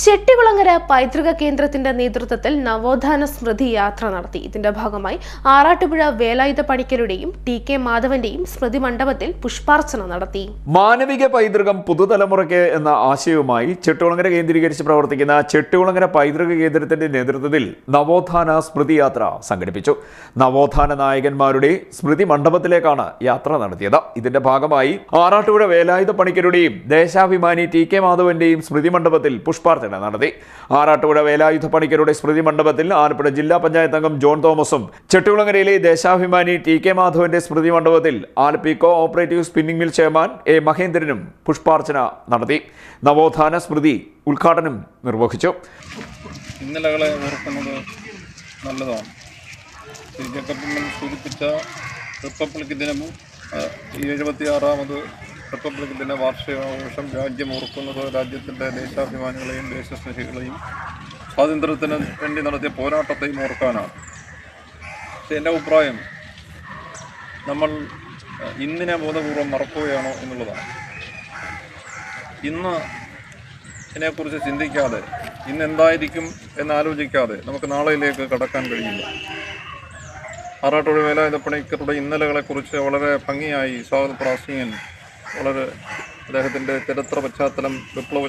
ചെട്ടികുളങ്ങര പൈതൃക കേന്ദ്രത്തിന്റെ നേതൃത്വത്തിൽ നവോത്ഥാന സ്മൃതി യാത്ര നടത്തി. ഇതിന്റെ ഭാഗമായി ആറാട്ടുപുഴ വേലായുധ പണിക്കരുടെയും ടി.കെ. മാധവന്റെയും സ്മൃതി മണ്ഡപത്തിൽ പുഷ്പാർച്ചന നടത്തി. മാനവിക പൈതൃകം പുതുതലമുറയ്ക്ക് എന്ന ആശയവുമായി ചെട്ടികുളങ്ങര കേന്ദ്രീകരിച്ച് പ്രവർത്തിക്കുന്ന ചെട്ടികുളങ്ങര പൈതൃക കേന്ദ്രത്തിന്റെ നേതൃത്വത്തിൽ നവോത്ഥാന സ്മൃതി യാത്ര സംഘടിപ്പിച്ചു. നവോത്ഥാന നായകന്മാരുടെ സ്മൃതി മണ്ഡപത്തിലേക്കാണ് യാത്ര നടത്തിയത്. ഇതിന്റെ ഭാഗമായി ആറാട്ടുപുഴ വേലായുധ പണിക്കരുടെയും ദേശാഭിമാനി ടി.കെ. മാധവന്റെയും സ്മൃതി മണ്ഡപത്തിൽ പുഷ്പാർച്ചന നടത്തി. ആറാട്ടുപുഴ വേലായുധ പണിക്കരുടെ സ്മൃതി മണ്ഡപത്തിൽ ആലപ്പുഴ ജില്ലാ പഞ്ചായത്ത് അംഗം ജോൺ തോമസും ചെട്ടികുളങ്ങരയിലെ ദേശാഭിമാനി ടി.കെ. മാധവന്റെ സ്മൃതി മണ്ഡപത്തിൽ Alleppey cooperative spinning mill chairman A. മഹേന്ദ്രനും പുഷ്പാർച്ചന നടത്തി. നവോത്ഥാന സ്മൃതി ഉദ്ഘാടനം നിർവഹിച്ചു. ഇന്നലകളെ ഓർക്കുന്നത് നല്ലതാണ്. സൂചിപ്പിച്ച റിപ്പബ്ലിക് ദിനവും 76ാമത് റിപ്പബ്ലിക് ദിന വാർഷികാഘോഷം രാജ്യം ഓർക്കുന്നത് രാജ്യത്തിൻ്റെ ദേശാഭിമാനികളെയും ദേശസ്നേഹികളെയും സ്വാതന്ത്ര്യത്തിന് വേണ്ടി നടത്തിയ പോരാട്ടത്തെയും ഓർക്കാനാണ്. പക്ഷേ എൻ്റെ അഭിപ്രായം നമ്മൾ ഇന്നിനെ ബോധപൂർവം മറക്കുകയാണോ എന്നുള്ളതാണ്. ഇന്ന് ഇതിനെക്കുറിച്ച് ചിന്തിക്കാതെ ഇന്ന് എന്തായിരിക്കും എന്നാലോചിക്കാതെ നമുക്ക് നാളെയിലേക്ക് കടക്കാൻ കഴിയില്ല. ആറാട്ടുപുഴ വേലായുധ പണിക്കരുടെ ഇന്നലകളെക്കുറിച്ച് വളരെ ഭംഗിയായി സ്വാഗത പ്രാസംഗികൻ വളരെ അദ്ദേഹത്തിൻ്റെ ചരിത്ര പശ്ചാത്തലം, വിപ്ലവ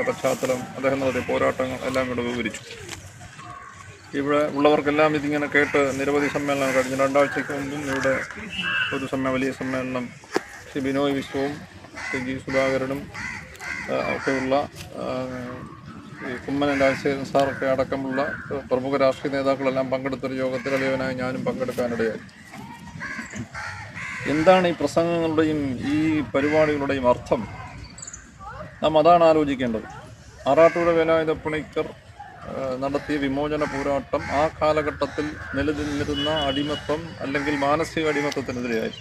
പശ്ചാത്തലം, അദ്ദേഹം നടത്തിയ പോരാട്ടങ്ങൾ എല്ലാം കൂടെ വിവരിച്ചു. ഇവിടെ ഉള്ളവർക്കെല്ലാം ഇതിങ്ങനെ കേട്ട് നിരവധി സമ്മേളനം കഴിഞ്ഞ 2 ആഴ്ചയ്ക്ക് മുമ്പും ഇവിടെ ഒരു വലിയ സമ്മേളനം ശ്രീ ബിനോയ് വിശ്വവും ശ്രീ ജി സുധാകരനും ഒക്കെയുള്ള കുമ്മനം രാജശേഖരൻ സാറൊക്കെ അടക്കമുള്ള പ്രമുഖ രാഷ്ട്രീയ നേതാക്കളെല്ലാം പങ്കെടുത്തൊരു യോഗത്തിൽ അളിയവനായി ഞാനും പങ്കെടുക്കാനിടയായി. എന്താണ് ഈ പ്രസംഗങ്ങളുടെയും ഈ പരിപാടികളുടെയും അർത്ഥം? നാം അതാണ് ആലോചിക്കേണ്ടത്. ആറാട്ടുപുഴ വേലായുധ പണിക്കർ നടത്തിയ വിമോചന പോരാട്ടം ആ കാലഘട്ടത്തിൽ നിലനിന്നിരുന്ന അടിമത്വം അല്ലെങ്കിൽ മാനസിക അടിമത്തത്തിനെതിരെയായി.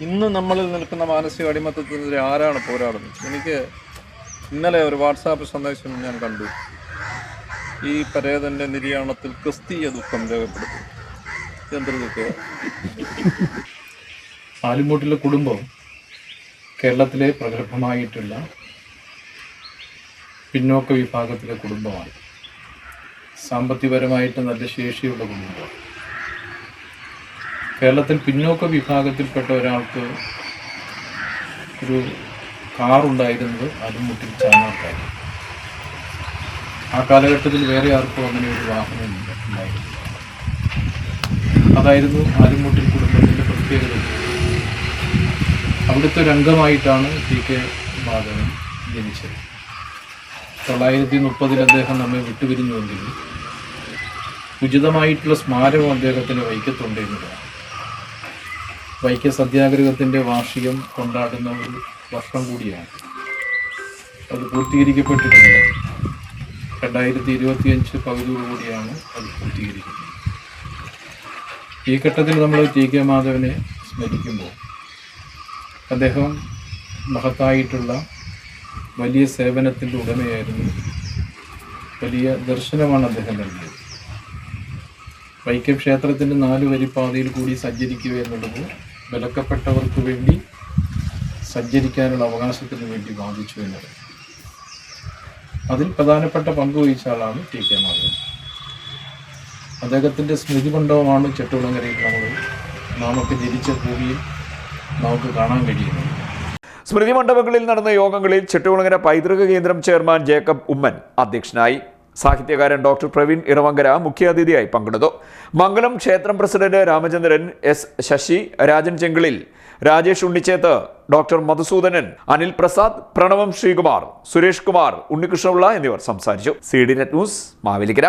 ഇന്ന് നമ്മളിൽ നിൽക്കുന്ന മാനസിക അടിമത്തത്തിനെതിരെ ആരാണ് പോരാടുന്നത്? എനിക്ക് ഇന്നലെ ഒരു വാട്സാപ്പ് സന്ദേശം ഞാൻ കണ്ടു. ഈ പരേതൻ്റെ നിര്യാണത്തിൽ ക്രിസ്തീയ ദുഃഖം രേഖപ്പെടുത്തി. എന്തൊരു ദുഃഖം! ആലുംമൂട്ടിലെ കുടുംബം കേരളത്തിലെ പ്രഗത്ഭമായിട്ടുള്ള പിന്നോക്ക വിഭാഗത്തിലെ കുടുംബമാണ്. സാമ്പത്തികപരമായിട്ട് നല്ല ശേഷിയുള്ള കുടുംബമാണ്. കേരളത്തിൽ പിന്നോക്ക വിഭാഗത്തിൽപ്പെട്ട ഒരാൾക്ക് ഒരു കാറുണ്ടായിരുന്നത് ആലുംമൂട്ടിൽ ചാനാർക്കാണ്. ആ കാലഘട്ടത്തിൽ വേറെ ആർക്കും അങ്ങനെ ഒരു വാഹനം ഉണ്ടായിരുന്നു. അതായിരുന്നു ആലുംമൂട്ടിൽ കുടുംബത്തിൻ്റെ പ്രത്യേകത. അവിടുത്തെ ഒരു അംഗമായിട്ടാണ് ടി.കെ. മാധവൻ ജനിച്ചത്. 930 അദ്ദേഹം നമ്മെ വിട്ടുപിരിഞ്ഞുവെങ്കിലും ഉചിതമായിട്ടുള്ള സ്മാരകം അദ്ദേഹത്തിന് വൈക്കത്തുണ്ട് എന്നതാണ്. വൈക്കം സത്യാഗ്രഹത്തിൻ്റെ വാർഷികം കൊണ്ടാടുന്ന ഒരു വർഷം കൂടിയാണ്. അത് പൂർത്തീകരിക്കപ്പെട്ടിട്ടുണ്ട്. 2025 പകുതിയോടുകൂടിയാണ് അത് പൂർത്തീകരിക്കുന്നത്. ഈ ഘട്ടത്തിൽ നമ്മൾ ടി.കെ. മാധവനെ സ്മരിക്കുമ്പോൾ അദ്ദേഹം മഹത്തായിട്ടുള്ള വലിയ സേവനത്തിൻ്റെ ഉടമയായിരുന്നു. വലിയ ദർശനമാണ് അദ്ദേഹം നൽകിയത്. വൈക്കം ക്ഷേത്രത്തിൻ്റെ 4 വരിപ്പാതയിൽ കൂടി സഞ്ചരിക്കുക എന്നുള്ളത് വിലക്കപ്പെട്ടവർക്ക് വേണ്ടി സഞ്ചരിക്കാനുള്ള അവകാശത്തിന് വേണ്ടി വാദിച്ചു എന്നത്. അതിൽ പ്രധാനപ്പെട്ട പങ്കുവഹിച്ച ആളാണ് ടി.കെ. മാധവൻ. അദ്ദേഹത്തിൻ്റെ സ്മൃതി മണ്ഡപമാണ് ചെട്ടികുളങ്ങരയിൽ നമുക്ക് ജനിച്ച ഭൂമിയിൽ നമുക്ക് കാണാൻ കഴിയുന്നത്. സ്മൃതി മണ്ഡപങ്ങളിൽ നടന്ന യോഗങ്ങളിൽ ചെട്ടികുളങ്ങര പൈതൃക കേന്ദ്രം ചെയർമാൻ ജേക്കബ് ഉമ്മൻ അധ്യക്ഷനായി. സാഹിത്യകാരൻ ഡോക്ടർ പ്രവീൺ ഇറവങ്കര മുഖ്യാതിഥിയായി പങ്കെടുത്തു. മംഗലം ക്ഷേത്രം പ്രസിഡന്റ് രാമചന്ദ്രൻ, എസ്. ശശി, രാജൻ ചെങ്കിളിൽ, രാജേഷ് ഉണ്ണിച്ചേത്ത്, ഡോക്ടർ മധുസൂദനൻ, അനിൽ പ്രസാദ്, പ്രണവം ശ്രീകുമാർ, സുരേഷ് കുമാർ, ഉണ്ണികൃഷ്ണപിള്ള എന്നിവർ സംസാരിച്ചു. CD net news, Mavelikkara.